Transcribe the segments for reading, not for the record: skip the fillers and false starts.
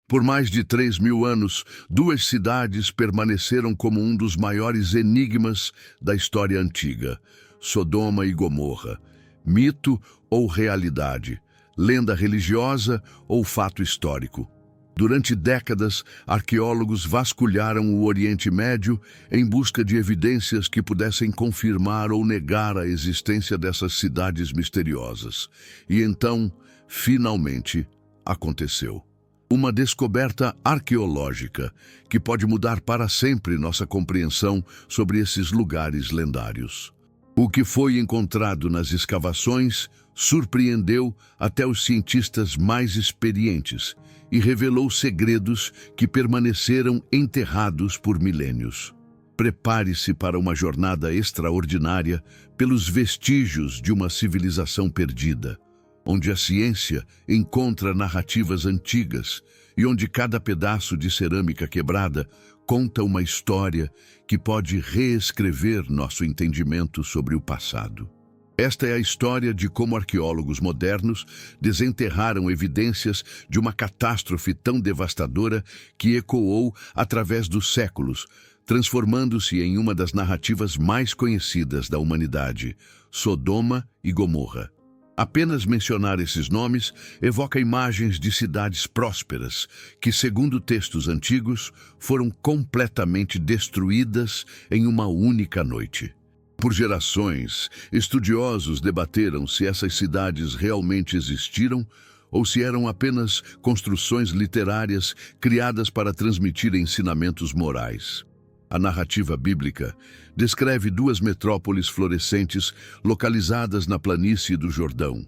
Por mais de 3.000 anos, duas cidades permaneceram como um dos maiores enigmas da história antiga: Sodoma e Gomorra. Mito ou realidade? Lenda religiosa ou fato histórico? Durante décadas, arqueólogos vasculharam o Oriente Médio em busca de evidências que pudessem confirmar ou negar a existência dessas cidades misteriosas. E então, finalmente, aconteceu. Uma descoberta arqueológica que pode mudar para sempre nossa compreensão sobre esses lugares lendários. O que foi encontrado nas escavações surpreendeu até os cientistas mais experientes e revelou segredos que permaneceram enterrados por milênios. Prepare-se para uma jornada extraordinária pelos vestígios de uma civilização perdida, onde a ciência encontra narrativas antigas e onde cada pedaço de cerâmica quebrada conta uma história que pode reescrever nosso entendimento sobre o passado. Esta é a história de como arqueólogos modernos desenterraram evidências de uma catástrofe tão devastadora que ecoou através dos séculos, transformando-se em uma das narrativas mais conhecidas da humanidade: Sodoma e Gomorra. Apenas mencionar esses nomes evoca imagens de cidades prósperas que, segundo textos antigos, foram completamente destruídas em uma única noite. Por gerações, estudiosos debateram se essas cidades realmente existiram ou se eram apenas construções literárias criadas para transmitir ensinamentos morais. A narrativa bíblica descreve duas metrópoles florescentes localizadas na planície do Jordão,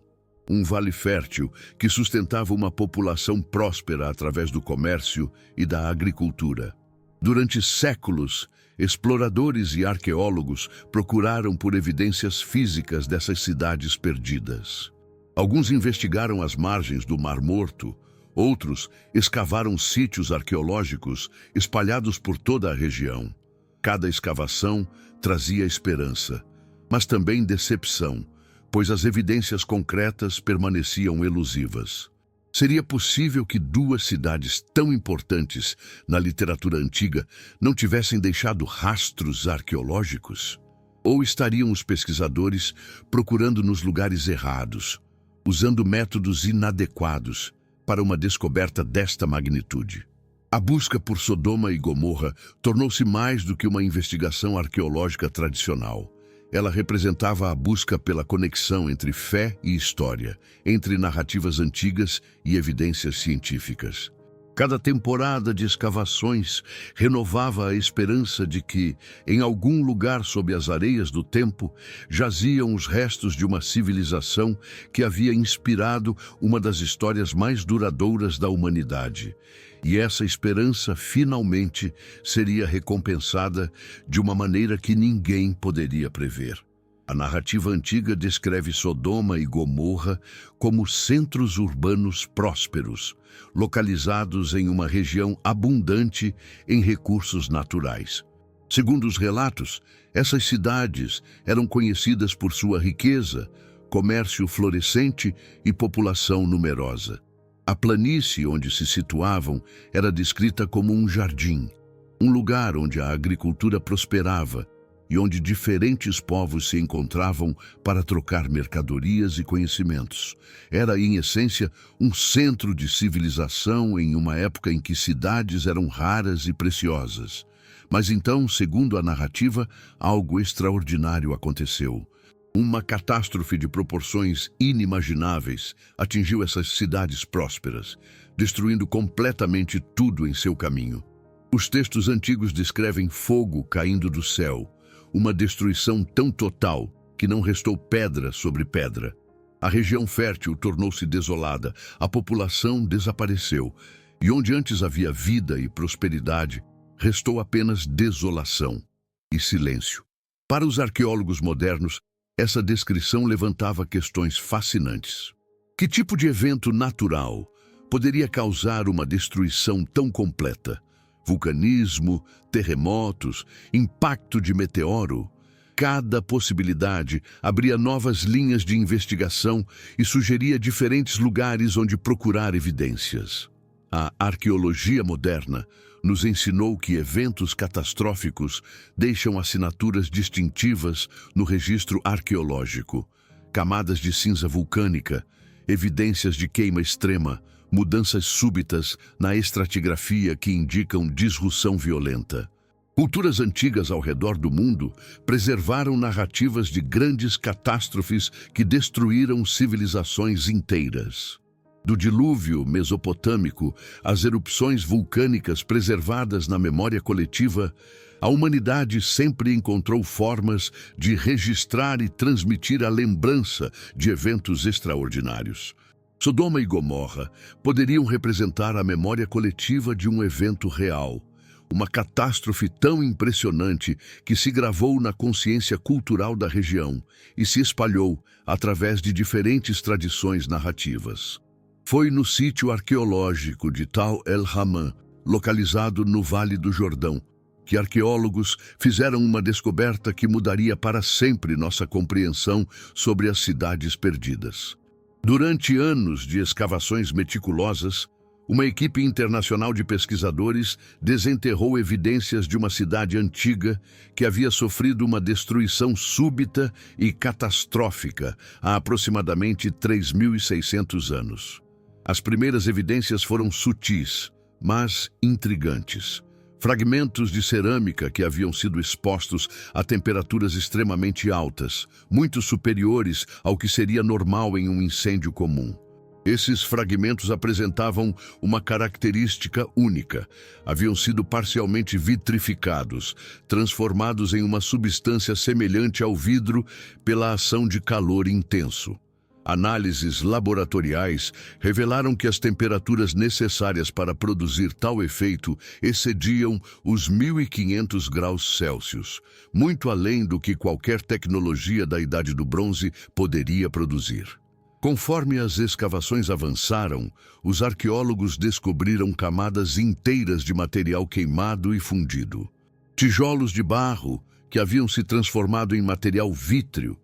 um vale fértil que sustentava uma população próspera através do comércio e da agricultura. Durante séculos, exploradores e arqueólogos procuraram por evidências físicas dessas cidades perdidas. Alguns investigaram as margens do Mar Morto, outros escavaram sítios arqueológicos espalhados por toda a região. Cada escavação trazia esperança, mas também decepção, pois as evidências concretas permaneciam elusivas. Seria possível que duas cidades tão importantes na literatura antiga não tivessem deixado rastros arqueológicos? Ou estariam os pesquisadores procurando nos lugares errados, usando métodos inadequados para uma descoberta desta magnitude? A busca por Sodoma e Gomorra tornou-se mais do que uma investigação arqueológica tradicional. Ela representava a busca pela conexão entre fé e história, entre narrativas antigas e evidências científicas. Cada temporada de escavações renovava a esperança de que, em algum lugar sob as areias do tempo, jaziam os restos de uma civilização que havia inspirado uma das histórias mais duradouras da humanidade. E essa esperança, finalmente, seria recompensada de uma maneira que ninguém poderia prever. A narrativa antiga descreve Sodoma e Gomorra como centros urbanos prósperos, localizados em uma região abundante em recursos naturais. Segundo os relatos, essas cidades eram conhecidas por sua riqueza, comércio florescente e população numerosa. A planície onde se situavam era descrita como um jardim, um lugar onde a agricultura prosperava e onde diferentes povos se encontravam para trocar mercadorias e conhecimentos. Era, em essência, um centro de civilização em uma época em que cidades eram raras e preciosas. Mas então, segundo a narrativa, algo extraordinário aconteceu. Uma catástrofe de proporções inimagináveis atingiu essas cidades prósperas, destruindo completamente tudo em seu caminho. Os textos antigos descrevem fogo caindo do céu, uma destruição tão total que não restou pedra sobre pedra. A região fértil tornou-se desolada, a população desapareceu, e onde antes havia vida e prosperidade, restou apenas desolação e silêncio. Para os arqueólogos modernos, essa descrição levantava questões fascinantes. Que tipo de evento natural poderia causar uma destruição tão completa? Vulcanismo, terremotos, impacto de meteoro? Cada possibilidade abria novas linhas de investigação e sugeria diferentes lugares onde procurar evidências. A arqueologia moderna nos ensinou que eventos catastróficos deixam assinaturas distintivas no registro arqueológico. Camadas de cinza vulcânica, evidências de queima extrema, mudanças súbitas na estratigrafia que indicam disrupção violenta. Culturas antigas ao redor do mundo preservaram narrativas de grandes catástrofes que destruíram civilizações inteiras. Do dilúvio mesopotâmico às erupções vulcânicas preservadas na memória coletiva, a humanidade sempre encontrou formas de registrar e transmitir a lembrança de eventos extraordinários. Sodoma e Gomorra poderiam representar a memória coletiva de um evento real, uma catástrofe tão impressionante que se gravou na consciência cultural da região e se espalhou através de diferentes tradições narrativas. Foi no sítio arqueológico de Tal el-Hammam, localizado no Vale do Jordão, que arqueólogos fizeram uma descoberta que mudaria para sempre nossa compreensão sobre as cidades perdidas. Durante anos de escavações meticulosas, uma equipe internacional de pesquisadores desenterrou evidências de uma cidade antiga que havia sofrido uma destruição súbita e catastrófica há aproximadamente 3.600 anos. As primeiras evidências foram sutis, mas intrigantes. Fragmentos de cerâmica que haviam sido expostos a temperaturas extremamente altas, muito superiores ao que seria normal em um incêndio comum. Esses fragmentos apresentavam uma característica única. Haviam sido parcialmente vitrificados, transformados em uma substância semelhante ao vidro pela ação de calor intenso. Análises laboratoriais revelaram que as temperaturas necessárias para produzir tal efeito excediam os 1.500 graus Celsius, muito além do que qualquer tecnologia da Idade do Bronze poderia produzir. Conforme as escavações avançaram, os arqueólogos descobriram camadas inteiras de material queimado e fundido. Tijolos de barro que haviam se transformado em material vítreo,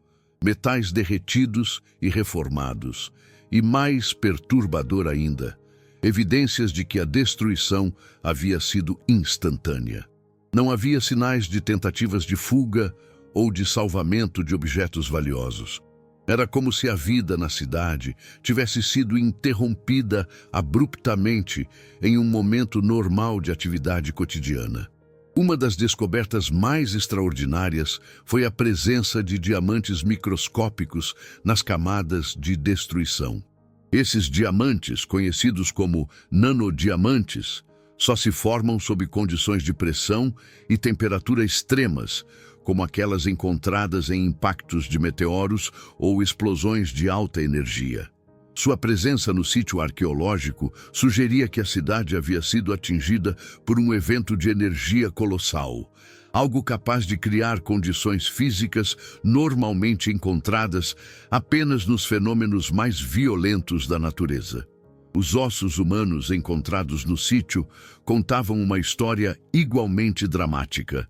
metais derretidos e reformados, e mais perturbador ainda, evidências de que a destruição havia sido instantânea. Não havia sinais de tentativas de fuga ou de salvamento de objetos valiosos. Era como se a vida na cidade tivesse sido interrompida abruptamente em um momento normal de atividade cotidiana. Uma das descobertas mais extraordinárias foi a presença de diamantes microscópicos nas camadas de destruição. Esses diamantes, conhecidos como nanodiamantes, só se formam sob condições de pressão e temperatura extremas, como aquelas encontradas em impactos de meteoros ou explosões de alta energia. Sua presença no sítio arqueológico sugeria que a cidade havia sido atingida por um evento de energia colossal, algo capaz de criar condições físicas normalmente encontradas apenas nos fenômenos mais violentos da natureza. Os ossos humanos encontrados no sítio contavam uma história igualmente dramática.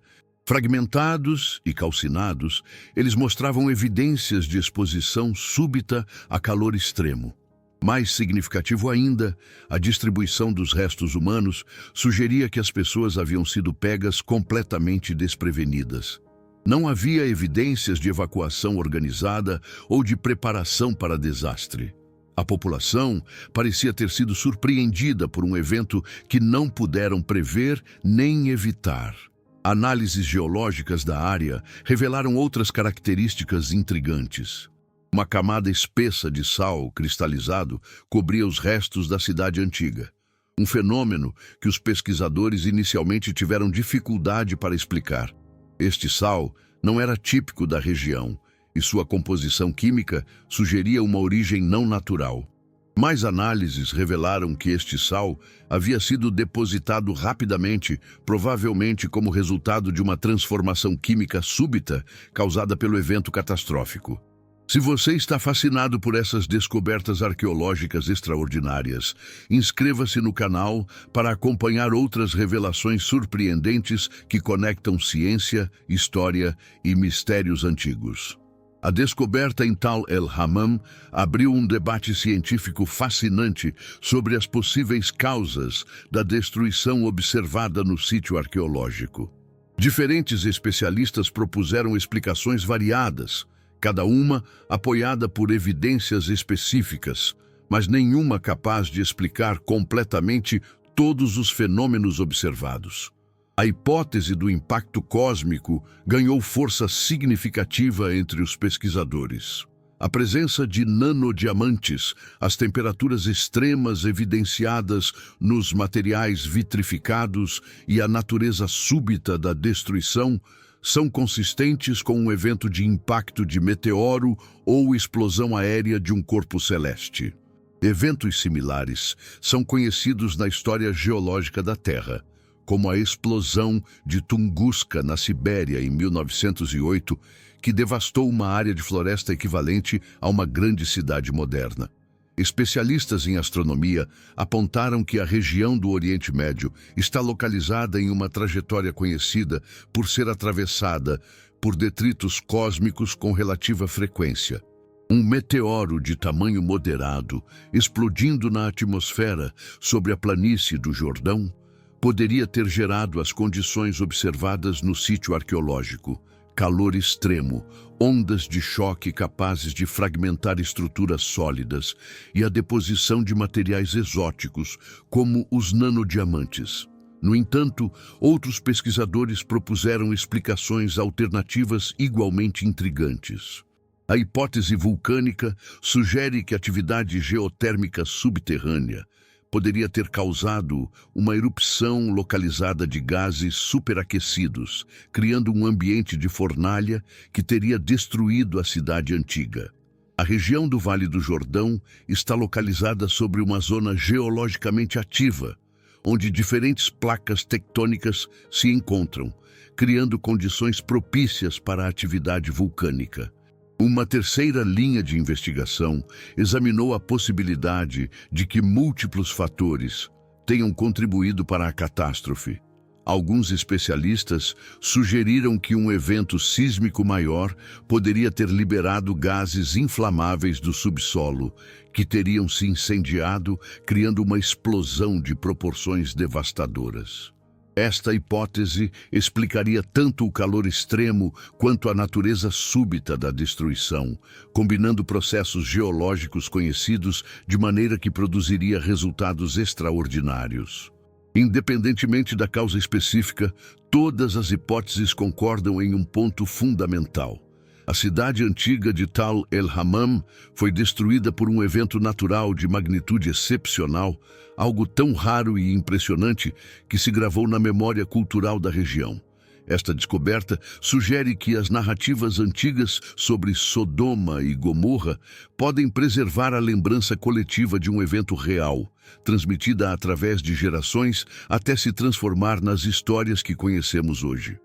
Fragmentados e calcinados, eles mostravam evidências de exposição súbita a calor extremo. Mais significativo ainda, a distribuição dos restos humanos sugeria que as pessoas haviam sido pegas completamente desprevenidas. Não havia evidências de evacuação organizada ou de preparação para desastre. A população parecia ter sido surpreendida por um evento que não puderam prever nem evitar. Análises geológicas da área revelaram outras características intrigantes. Uma camada espessa de sal cristalizado cobria os restos da cidade antiga. Um fenômeno que os pesquisadores inicialmente tiveram dificuldade para explicar. Este sal não era típico da região e sua composição química sugeria uma origem não natural. Mais análises revelaram que este sal havia sido depositado rapidamente, provavelmente como resultado de uma transformação química súbita causada pelo evento catastrófico. Se você está fascinado por essas descobertas arqueológicas extraordinárias, inscreva-se no canal para acompanhar outras revelações surpreendentes que conectam ciência, história e mistérios antigos. A descoberta em Tal el-Hammam abriu um debate científico fascinante sobre as possíveis causas da destruição observada no sítio arqueológico. Diferentes especialistas propuseram explicações variadas, cada uma apoiada por evidências específicas, mas nenhuma capaz de explicar completamente todos os fenômenos observados. A hipótese do impacto cósmico ganhou força significativa entre os pesquisadores. A presença de nanodiamantes, as temperaturas extremas evidenciadas nos materiais vitrificados e a natureza súbita da destruição são consistentes com um evento de impacto de meteoro ou explosão aérea de um corpo celeste. Eventos similares são conhecidos na história geológica da Terra, como a explosão de Tunguska, na Sibéria, em 1908, que devastou uma área de floresta equivalente a uma grande cidade moderna. Especialistas em astronomia apontaram que a região do Oriente Médio está localizada em uma trajetória conhecida por ser atravessada por detritos cósmicos com relativa frequência. Um meteoro de tamanho moderado, explodindo na atmosfera sobre a planície do Jordão, poderia ter gerado as condições observadas no sítio arqueológico: calor extremo, ondas de choque capazes de fragmentar estruturas sólidas e a deposição de materiais exóticos, como os nanodiamantes. No entanto, outros pesquisadores propuseram explicações alternativas igualmente intrigantes. A hipótese vulcânica sugere que a atividade geotérmica subterrânea poderia ter causado uma erupção localizada de gases superaquecidos, criando um ambiente de fornalha que teria destruído a cidade antiga. A região do Vale do Jordão está localizada sobre uma zona geologicamente ativa, onde diferentes placas tectônicas se encontram, criando condições propícias para a atividade vulcânica. Uma terceira linha de investigação examinou a possibilidade de que múltiplos fatores tenham contribuído para a catástrofe. Alguns especialistas sugeriram que um evento sísmico maior poderia ter liberado gases inflamáveis do subsolo, que teriam se incendiado, criando uma explosão de proporções devastadoras. Esta hipótese explicaria tanto o calor extremo quanto a natureza súbita da destruição, combinando processos geológicos conhecidos de maneira que produziria resultados extraordinários. Independentemente da causa específica, todas as hipóteses concordam em um ponto fundamental. A cidade antiga de Tal el-Hammam foi destruída por um evento natural de magnitude excepcional, algo tão raro e impressionante que se gravou na memória cultural da região. Esta descoberta sugere que as narrativas antigas sobre Sodoma e Gomorra podem preservar a lembrança coletiva de um evento real, transmitida através de gerações até se transformar nas histórias que conhecemos hoje.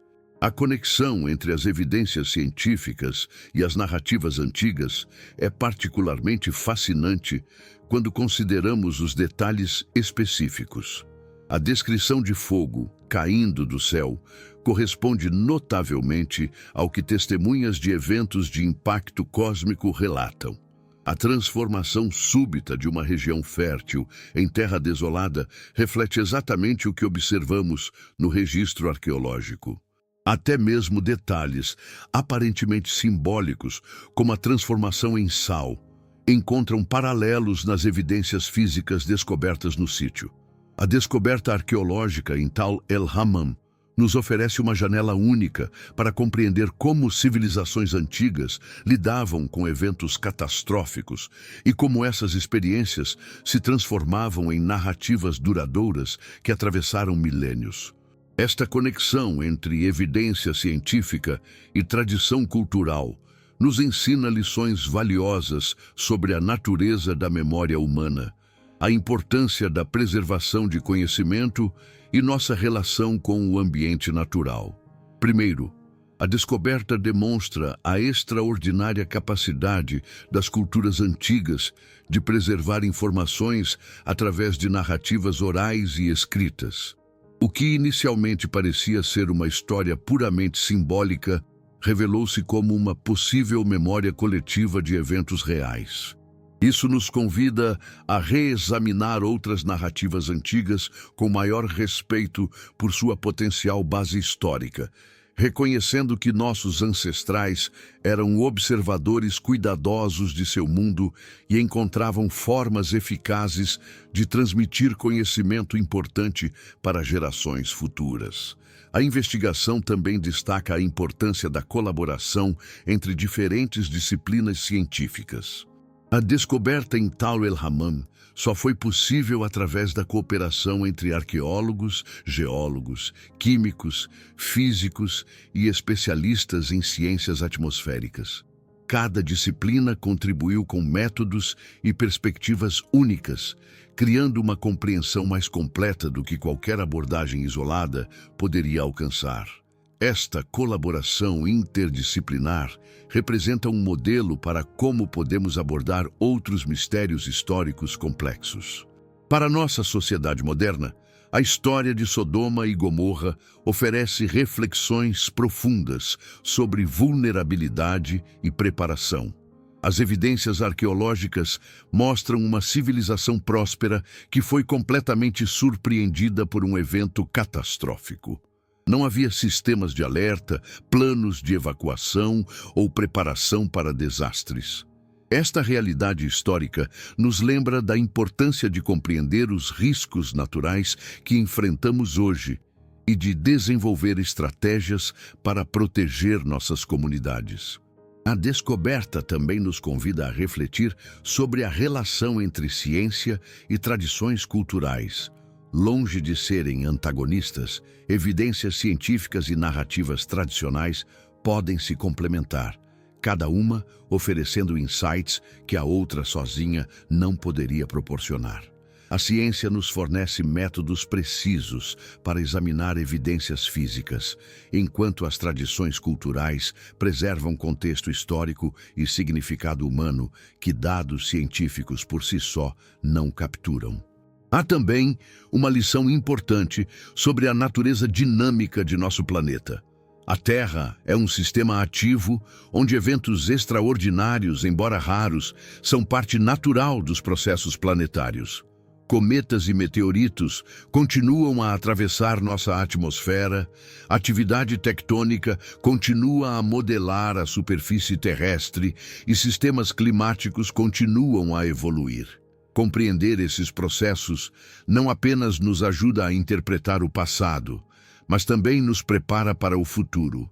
A conexão entre as evidências científicas e as narrativas antigas é particularmente fascinante quando consideramos os detalhes específicos. A descrição de fogo caindo do céu corresponde notavelmente ao que testemunhas de eventos de impacto cósmico relatam. A transformação súbita de uma região fértil em terra desolada reflete exatamente o que observamos no registro arqueológico. Até mesmo detalhes aparentemente simbólicos, como a transformação em sal, encontram paralelos nas evidências físicas descobertas no sítio. A descoberta arqueológica em Tal el-Hammam nos oferece uma janela única para compreender como civilizações antigas lidavam com eventos catastróficos e como essas experiências se transformavam em narrativas duradouras que atravessaram milênios. Esta conexão entre evidência científica e tradição cultural nos ensina lições valiosas sobre a natureza da memória humana, a importância da preservação de conhecimento e nossa relação com o ambiente natural. Primeiro, a descoberta demonstra a extraordinária capacidade das culturas antigas de preservar informações através de narrativas orais e escritas. O que inicialmente parecia ser uma história puramente simbólica revelou-se como uma possível memória coletiva de eventos reais. Isso nos convida a reexaminar outras narrativas antigas com maior respeito por sua potencial base histórica, reconhecendo que nossos ancestrais eram observadores cuidadosos de seu mundo e encontravam formas eficazes de transmitir conhecimento importante para gerações futuras. A investigação também destaca a importância da colaboração entre diferentes disciplinas científicas. A descoberta em Tal el-Hammam só foi possível através da cooperação entre arqueólogos, geólogos, químicos, físicos e especialistas em ciências atmosféricas. Cada disciplina contribuiu com métodos e perspectivas únicas, criando uma compreensão mais completa do que qualquer abordagem isolada poderia alcançar. Esta colaboração interdisciplinar representa um modelo para como podemos abordar outros mistérios históricos complexos. Para nossa sociedade moderna, a história de Sodoma e Gomorra oferece reflexões profundas sobre vulnerabilidade e preparação. As evidências arqueológicas mostram uma civilização próspera que foi completamente surpreendida por um evento catastrófico. Não havia sistemas de alerta, planos de evacuação ou preparação para desastres. Esta realidade histórica nos lembra da importância de compreender os riscos naturais que enfrentamos hoje e de desenvolver estratégias para proteger nossas comunidades. A descoberta também nos convida a refletir sobre a relação entre ciência e tradições culturais. Longe de serem antagonistas, evidências científicas e narrativas tradicionais podem se complementar, cada uma oferecendo insights que a outra sozinha não poderia proporcionar. A ciência nos fornece métodos precisos para examinar evidências físicas, enquanto as tradições culturais preservam contexto histórico e significado humano que dados científicos por si só não capturam. Há também uma lição importante sobre a natureza dinâmica de nosso planeta. A Terra é um sistema ativo onde eventos extraordinários, embora raros, são parte natural dos processos planetários. Cometas e meteoritos continuam a atravessar nossa atmosfera, a atividade tectônica continua a modelar a superfície terrestre e sistemas climáticos continuam a evoluir. Compreender esses processos não apenas nos ajuda a interpretar o passado, mas também nos prepara para o futuro.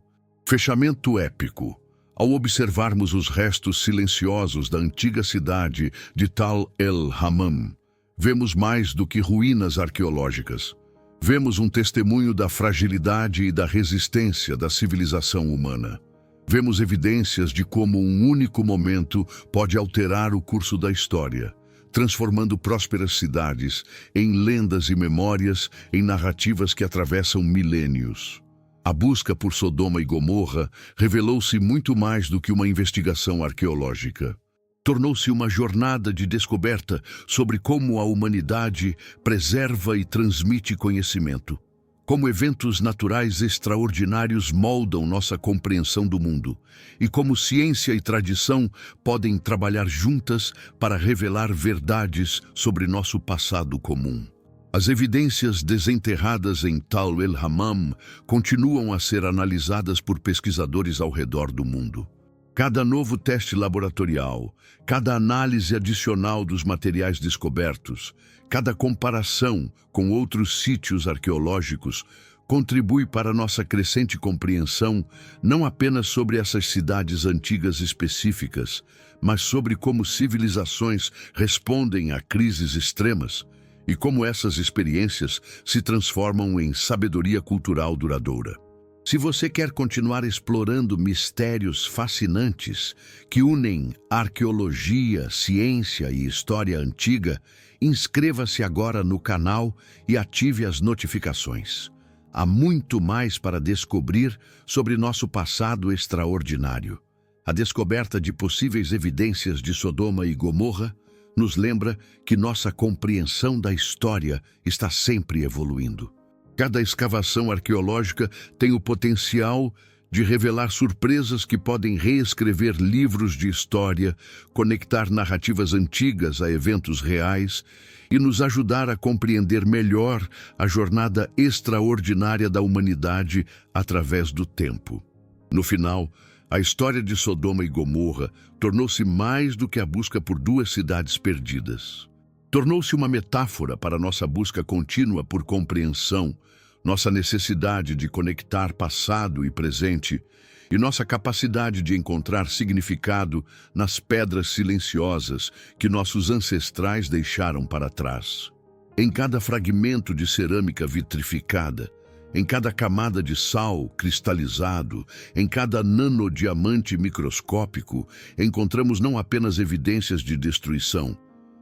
Fechamento épico. Ao observarmos os restos silenciosos da antiga cidade de Tal el-Hammam, vemos mais do que ruínas arqueológicas. Vemos um testemunho da fragilidade e da resistência da civilização humana. Vemos evidências de como um único momento pode alterar o curso da história, transformando prósperas cidades em lendas e memórias, em narrativas que atravessam milênios. A busca por Sodoma e Gomorra revelou-se muito mais do que uma investigação arqueológica. Tornou-se uma jornada de descoberta sobre como a humanidade preserva e transmite conhecimento, como eventos naturais extraordinários moldam nossa compreensão do mundo e como ciência e tradição podem trabalhar juntas para revelar verdades sobre nosso passado comum. As evidências desenterradas em Tal el-Hammam continuam a ser analisadas por pesquisadores ao redor do mundo. Cada novo teste laboratorial, cada análise adicional dos materiais descobertos, cada comparação com outros sítios arqueológicos contribui para nossa crescente compreensão não apenas sobre essas cidades antigas específicas, mas sobre como civilizações respondem a crises extremas e como essas experiências se transformam em sabedoria cultural duradoura. Se você quer continuar explorando mistérios fascinantes que unem arqueologia, ciência e história antiga, inscreva-se agora no canal e ative as notificações. Há muito mais para descobrir sobre nosso passado extraordinário. A descoberta de possíveis evidências de Sodoma e Gomorra nos lembra que nossa compreensão da história está sempre evoluindo. Cada escavação arqueológica tem o potencial de revelar surpresas que podem reescrever livros de história, conectar narrativas antigas a eventos reais e nos ajudar a compreender melhor a jornada extraordinária da humanidade através do tempo. No final, a história de Sodoma e Gomorra tornou-se mais do que a busca por duas cidades perdidas. Tornou-se uma metáfora para nossa busca contínua por compreensão, nossa necessidade de conectar passado e presente e nossa capacidade de encontrar significado nas pedras silenciosas que nossos ancestrais deixaram para trás. Em cada fragmento de cerâmica vitrificada, em cada camada de sal cristalizado, em cada nanodiamante microscópico, encontramos não apenas evidências de destruição,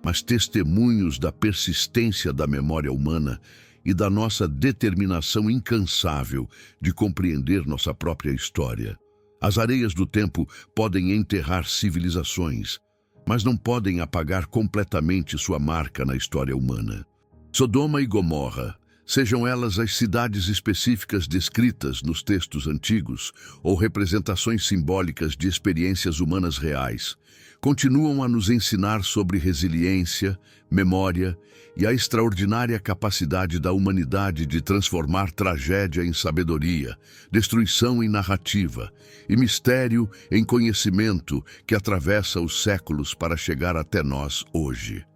mas testemunhos da persistência da memória humana e da nossa determinação incansável de compreender nossa própria história. As areias do tempo podem enterrar civilizações, mas não podem apagar completamente sua marca na história humana. Sodoma e Gomorra, sejam elas as cidades específicas descritas nos textos antigos ou representações simbólicas de experiências humanas reais, continuam a nos ensinar sobre resiliência, memória e a extraordinária capacidade da humanidade de transformar tragédia em sabedoria, destruição em narrativa e mistério em conhecimento que atravessa os séculos para chegar até nós hoje.